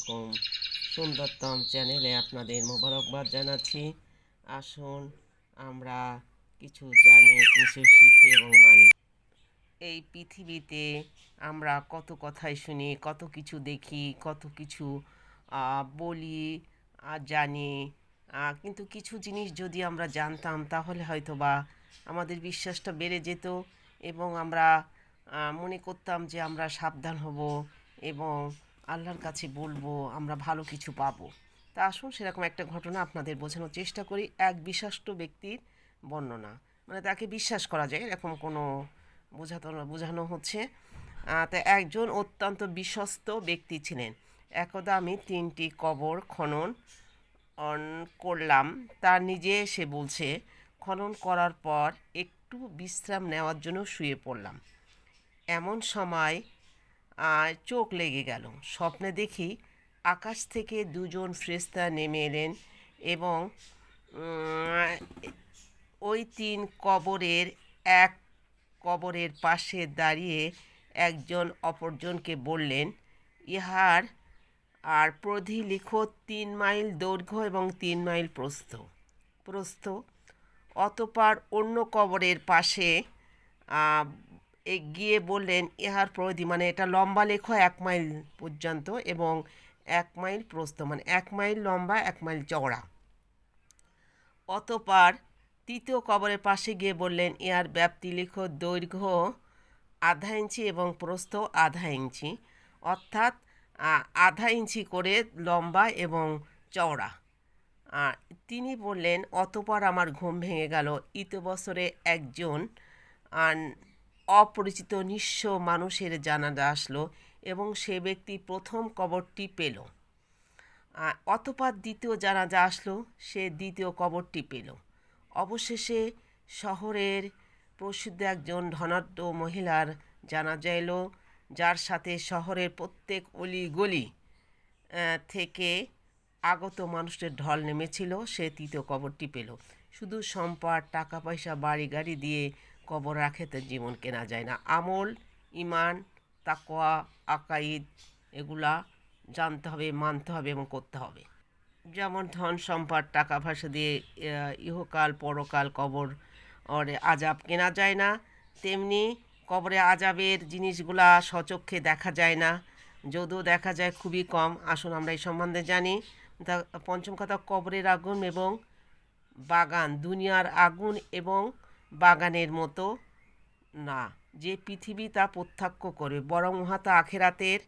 আলাইকুম। সুন্দরতম চ্যানেলে আপনাদের মোবারকবাদ জানাচ্ছি। আসুন আমরা কিছু জানি, কিছু শিখি এবং মানি। এই পৃথিবীতে আমরা কত কথাই শুনি, কত কিছু দেখি, কত কিছু বলি, জানি। কিন্তু কিছু জিনিস যদি আমরা জানতাম তাহলে হয়তো বা আমাদের বিশ্বাসটা বেড়ে যেত এবং আমরা মনে করতাম যে আমরা সাবধান হব এবং আল্লাহর কাছে বলবো, আমরা ভালো কিছু পাবো। তা আসুন সেরকম একটা ঘটনা আপনাদের বোঝানোর চেষ্টা করি। এক বিশিষ্ট ব্যক্তির বর্ণনা, মানে তাকে বিশ্বাস করা যায় এরকম কোনো বোঝানো হচ্ছে। তা একজন অত্যন্ত বিশ্বস্ত ব্যক্তি ছিলেন। একদা আমি 3টি কবর খনন করলাম। তার নিজে সে বলছে, খনন করার পর একটু বিশ্রাম নেওয়ার জন্য শুয়ে পড়লাম। এমন সময় চোখ লেগে গেল। স্বপ্নে দেখি আকাশ থেকে দুজন ফেরেশতা নেমে এলেন এবং ওই 3 কবরের এক কবরের পাশে দাঁড়িয়ে একজন অপরজনকে বললেন, ইহার আর প্রধি লিখো 3 মাইল দৈর্ঘ্য এবং 3 মাইল প্রস্থ। অতঃপর অন্য কবরের পাশে গিয়ে বললেন, ইহার প্রধি মানে এটা লম্বা লেখো 1 মাইল পর্যন্ত এবং 1 মাইল প্রস্থ, মানে 1 মাইল লম্বা 1 মাইল চওড়া। অতঃপর তৃতীয় কবরের পাশে গিয়ে বললেন, ইহার ব্যাপ্তি লিখো দৈর্ঘ্য আধা ইঞ্চি এবং প্রস্থ আধা ইঞ্চি, অর্থাৎ আধা ইঞ্চি করে লম্বা এবং চওড়া। তিনি বললেন, অতঃপর আমার ঘুম ভেঙে গেল। ইতবছরে একজন অপরিচিত নিঃস্ব মানুষের জানাজা আসলো এবং সে ব্যক্তি প্রথম কবরটি পেল। অতঃপর দ্বিতীয় জানাজা আসলো, সে দ্বিতীয় কবরটি পেল। অবশেষে শহরের প্রসিদ্ধ একজন ধনাঢ্য মহিলার জানাজা এলো, যার সাথে শহরের প্রত্যেক অলিগলি থেকে আগত মানুষের ঢল নেমেছিল। সে তৃতীয় কবরটি পেল। শুধু সম্পদ, টাকা পয়সা, বাড়ি গাড়ি দিয়ে কবর রাখে তার জীবন কেনা যায় না। আমল, ইমান, তাকওয়া, আকাইদ এগুলা জানতে হবে, মানতে হবে এবং করতে হবে। যেমন ধন সম্পদ, টাকা পয়সা দিয়ে ইহকাল পরকাল কবর আজাব কেনা যায় না, তেমনি কবরে আজাবের জিনিসগুলা স্বচক্ষে দেখা যায় না, যদিও দেখা যায় খুবই কম। আসুন আমরা এই সম্বন্ধে জানি। তা পঞ্চম কথা, কবরের আগুন এবং বাগান দুনিয়ার আগুন এবং বাগানের মতো না যে পৃথিবী তা প্রত্যক্ষ করে, বরং উহা তা আখেরাতের